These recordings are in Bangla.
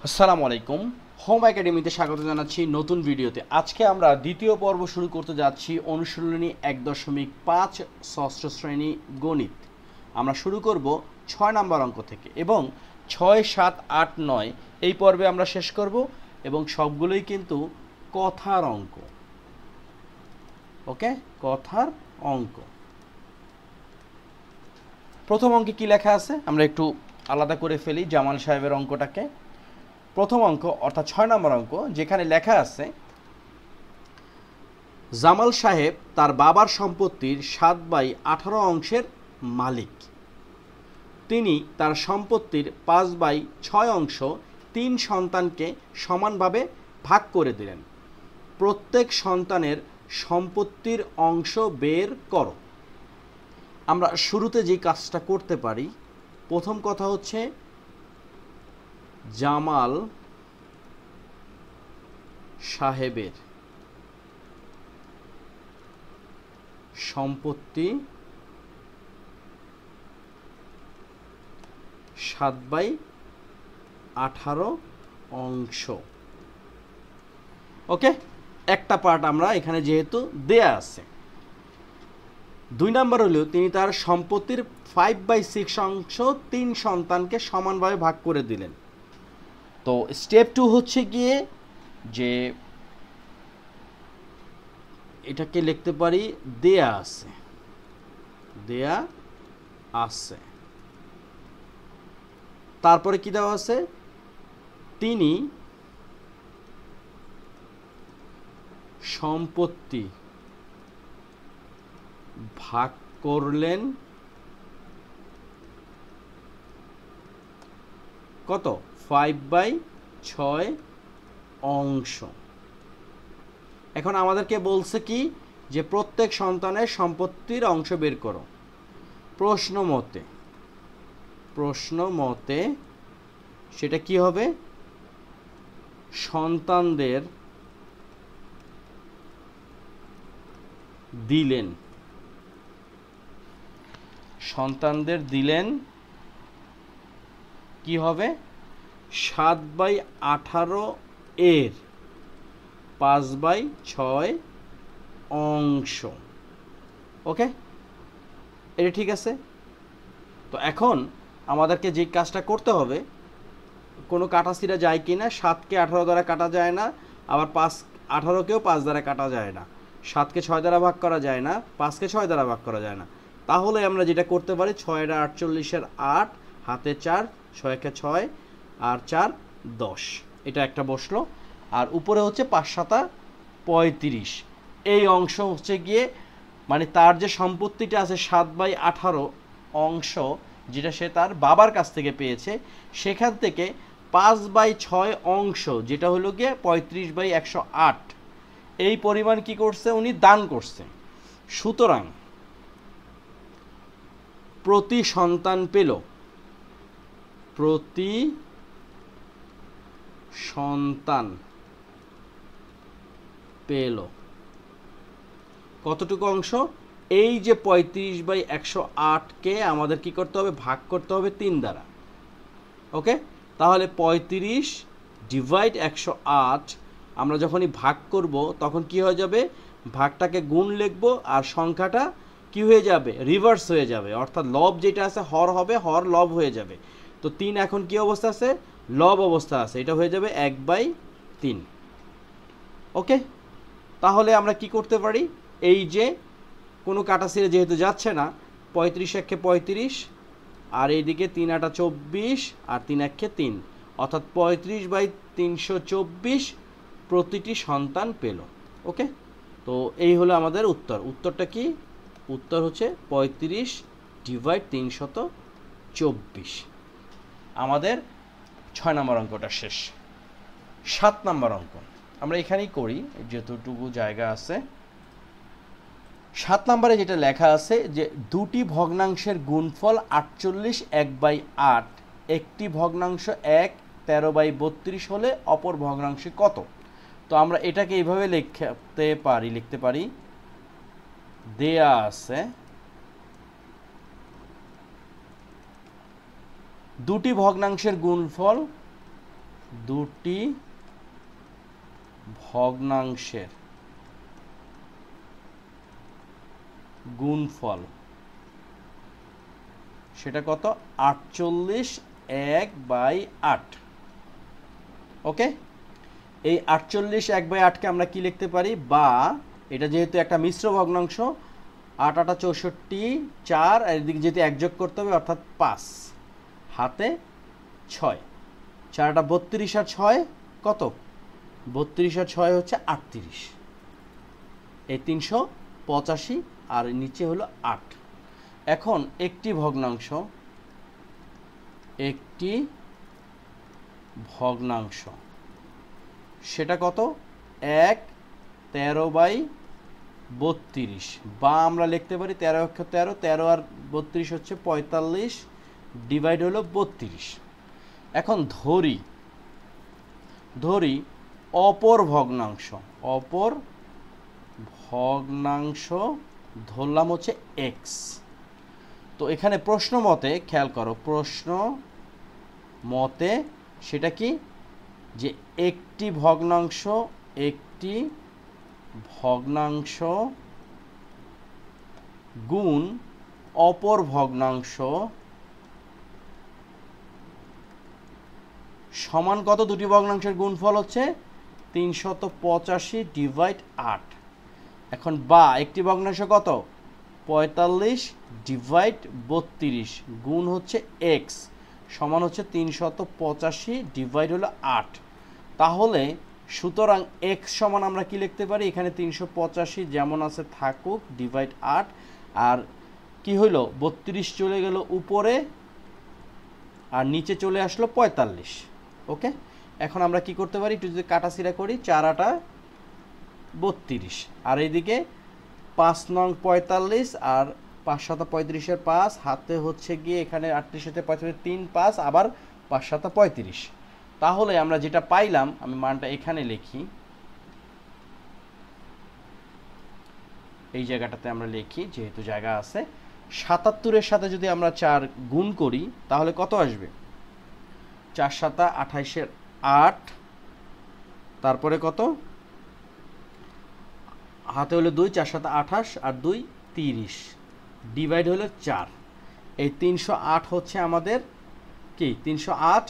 আসসালামু আলাইকুম। হোম একাডেমিতে স্বাগত জানাচ্ছি নতুন ভিডিওতে। আজকে আমরা দ্বিতীয় পর্ব শুরু করতে যাচ্ছি অনুশীলনী 1.5 ষষ্ঠ শ্রেণী গণিত। আমরা শুরু করব 6 নম্বর অঙ্ক থেকে এবং 6, 7, 8, 9 এই পর্বে আমরা শেষ করব এবং সবগুলোই কিন্তু কথার অঙ্ক। ওকে, কথার অঙ্ক। প্রথম অঙ্কে কি লেখা আছে আমরা একটু আলাদা করে ফেলি জামাল সাহেবের অঙ্কটাকে। প্রথম অঙ্ক অর্থাৎ 6 নম্বর অঙ্ক, যেখানে লেখা আছে জামাল সাহেব তার বাবার সম্পত্তির 7/18 অংশের মালিক। তিনি তার সম্পত্তির 5/6 অংশ 3 সন্তানকে সমানভাবে ভাগ করে দিলেন। প্রত্যেক সন্তানের সম্পত্তির অংশ বের করো। আমরা শুরুতে যে কাজটা করতে পারি, প্রথম কথা হচ্ছে জামাল সাহেবের সম্পত্তি 7/18 অংশ। ওকে, একটা পার্ট আমরা এখানে যেহেতু দেয়া আছে। 2 নাম্বার হলো তিনি তার সম্পত্তির 5/6 অংশ 3 সন্তানকে সমানভাবে ভাগ করে দিলেন। তো স্টেপ 2 হচ্ছে গিয়ে যে এটাকে লিখতে পারি দেয়া আছে। তারপরে কি দেওয়া আছে, তিনি সম্পত্তি ভাগ করলেন কত, 5/6 অংশ। এখন আমাদেরকে বলছে কি যে প্রত্যেক সন্তানের সম্পত্তির অংশ বের করো। প্রশ্ন মতে সেটা কি হবে, সন্তানদের দিলেন কি হবে, 7/18 এর 5/6 অংশ। ওকে, এটা ঠিক আছে। তো এখন আমাদেরকে যে কাজটা করতে হবে, কোনো কাটাছিড়া যায় কি না, 7কে 18 দ্বারা কাটা যায় না, আবার 18কেও 5 দ্বারা কাটা যায় না, 7কে 6 দ্বারা ভাগ করা যায় না, 5কে 6 দ্বারা ভাগ করা যায় না। তাহলে আমরা যেটা করতে পারি, 6 48 8, হাতে 4, 6 6 আর 4 10, এটা একটা বসলো। আর উপরে হচ্ছে 5 7 35, এই অংশ হচ্ছে গিয়ে মানে তার যে সম্পত্তিটা আছে 7/18 অংশ, যেটা সে তার বাবার কাছ থেকে পেয়েছে, সেখান থেকে 5/6 অংশ যেটা হলো গিয়ে 35/108, এই পরিমাণ কি করছে, উনি দান করছে। সুতরাং প্রতি সন্তান পেল কতটুকু অংশ, এই যে 35/108কে আমাদের কি করতে হবে, ভাগ করতে হবে 3 দ্বারা। ওকে, তাহলে 35/108 আমরা যখনই ভাগ করব তখন কি হয়ে যাবে, ভাগটাকে গুণ লিখব আর সংখ্যাটা কি হয়ে যাবে, রিভার্স হয়ে যাবে, অর্থাৎ লব যেটা আছে হর হবে, হর লব হয়ে যাবে। তো 3 এখন কি অবস্থা আছে, লব অবস্থা আছে, এটা হয়ে যাবে 1/3। ওকে, তাহলে আমরা কি করতে পারি, এই যে কোনো কাটাছিড়ে যেহেতু যাচ্ছে না, 35 একে 35, আর এইদিকে 3 8 24 আর 3 1 3, অর্থাৎ 35/324 প্রতিটি সন্তান পেল। ওকে, তো এই হলো আমাদের উত্তরটা কি, উত্তর হচ্ছে 35/324। আমাদের 6 নম্বর অঙ্কটা শেষ। 7 নম্বর অঙ্ক আমরা এখানেই করি, যতটুকু জায়গা আছে। 7 নম্বরে যেটা লেখা আছে যে দুটি ভগ্নাংশের গুণফল 48 1/8, একটি ভগ্নাংশ 1 13/32 হলে অপর ভগ্নাংশ কত। তো আমরা এটাকে এইভাবে লিখতে পারি দেয়া আছে দুটি ভগ্নাংশের গুণফল দুটি ভগ্নাংশের গুণফল, সেটা কত? 48 1/8। ওকে, এই 48 1/8কে আমরা কি লিখতে পারি? বা এটা যেহেতু একটা মিশ্র ভগ্নাংশ, 8 8 64, 4 আর এদিকে যেহেতু এক যোগ করতে হবে অর্থাৎ 5 হাতে 6, 4 32 আর 6 কত? 32 আর 6 হচ্ছে 38, এই 385 আর নিচে হলো 8। এখন একটি ভগ্নাংশ সেটা কত? 1 13/32, বা আমরা লিখতে পারি 13 অক্ষ 13, 13 আর 32 হচ্ছে 45, ডিভাইড হলো 32। এখন ধরি অপর ভগ্নাংশ ধরলাম হচ্ছে x। তো এখানে প্রশ্ন মতে খেয়াল করো, প্রশ্ন মতে সেটা কি? যে একটি ভগ্নাংশ গুণ অপর ভগ্নাংশ সমান কত? দুটি ভগ্নাংশের গুণফল হচ্ছে 385/8। এখন বা একটি ভগ্নাংশ কত? 45/32 গুণ হচ্ছে x সমান হচ্ছে 385 হলো 8। তাহলে সুতরাং x সমান আমরা কি লিখতে পারি? এখানে 385 যেমন আছে থাকুক, ডিভাইড 8, আর কি হইল? 32 চলে গেল উপরে আর নিচে চলে আসলো 45। ওকে, এখন আমরা কি করতে পারি? একটু যদি কাটাছিড়া করি, 4 8 32 আর এইদিকে 5 নং 45 আর 5 7 35 5 হাতে হচ্ছে গিয়ে এখানে 38 সাথে 35 3 5 আবার 5 7 35। তাহলে আমরা যেটা পাইলাম, আমি মানটা এখানে লিখি, এই জায়গাটাতে আমরা লিখি যেহেতু জায়গা আছে। 77-এর সাথে যদি আমরা 4 গুণ করি তাহলে কত আসবে? 4 7 28 8, তারপরে কত? হাতে হলো 2, 4 7 28 আর 2 30, ডিভাইড হলো 4। এই 308 হচ্ছে আমাদের কি? 308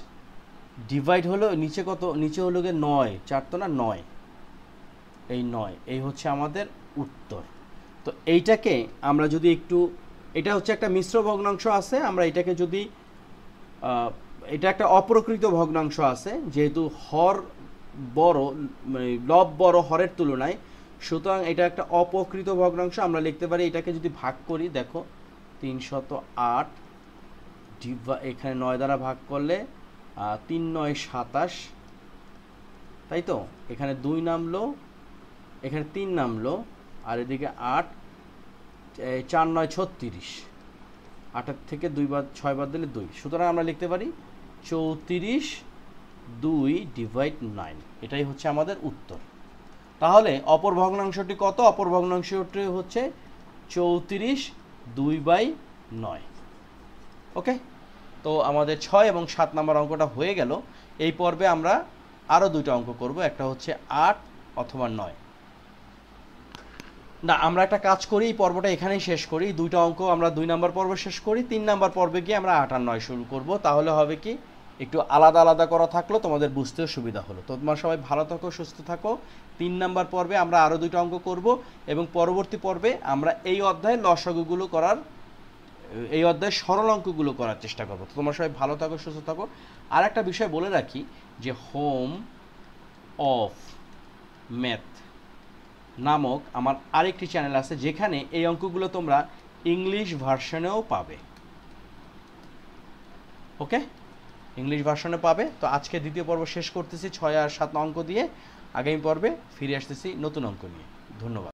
ডিভাইড হলো নিচে কত? নিচে হলো গিয়ে 9, 4 তো না 9, এই 9, এই হচ্ছে আমাদের উত্তর। তো এইটাকে আমরা যদি একটু, এটা হচ্ছে একটা মিশ্র ভগ্নাংশ আছে, আমরা এটাকে যদি এটা একটা অপ্রকৃত ভগ্নাংশ আছে, যেহেতু হর বড়, মানে লব বড় হরের তুলনায়, সুতরাং এটা একটা অপ্রকৃত ভগ্নাংশ। আমরা লিখতে পারি এটাকে যদি ভাগ করি, দেখো 308 এখানে 9 দ্বারা ভাগ করলে 3 9 27, তাই তো? এখানে 2 নামলো, এখানে 3 নামলো, আর এদিকে 8, 4 9 36, 8 থেকে 2 বাদ 6 বাদ দিলে 2, সুতরাং আমরা লিখতে পারি 34/2/9। এটাই হচ্ছে আমাদের উত্তর। তাহলে অপর ভগ্নাংশটি কত? অপর ভগ্নাংশটি হচ্ছে 34/2/9। ওকে, তো আমাদের 6 এবং 7 নম্বর অঙ্কটা হয়ে গেল। এই পর্বে আমরা আরও 2টা অঙ্ক করব, একটা হচ্ছে 8 অথবা 9। না, আমরা একটা কাজ করি, এই পর্বটা এখানেই শেষ করি। 2টা অঙ্ক আমরা 2 নম্বর পর্ব শেষ করি, 3 নম্বর পর্বে গিয়ে আমরা 8 আর 9 শুরু করব। তাহলে হবে কি, একটু আলাদা আলাদা করা থাকলো, তোমাদের বুঝতেও সুবিধা হলো। তো তোমরা সবাই ভালো থাকো, সুস্থ থাকো। 3 নম্বর পর্বে আমরা আরও 2টা অঙ্ক করব এবং পরবর্তী পর্বে আমরা এই অধ্যায়ে লসাগুগুলো করার, এই অধ্যায়ে সরল অঙ্কগুলো করার চেষ্টা করব। তো তোমরা সবাই ভালো থাকো, সুস্থ থাকো। আর একটা বিষয় বলে রাখি যে হোম অফ ম্যাথ নামক আমার আরেকটি চ্যানেল আছে, যেখানে এই অঙ্কগুলো তোমরা ইংলিশ ভার্সনেও পাবে। ওকে, ইংলিশ ভার্সনে পাবে। তো আজকে দ্বিতীয় পর্ব শেষ করতেছি 6 আর 7 অঙ্ক দিয়ে। আগামী পর্বে ফিরে আসতেছি নতুন অঙ্ক নিয়ে। ধন্যবাদ।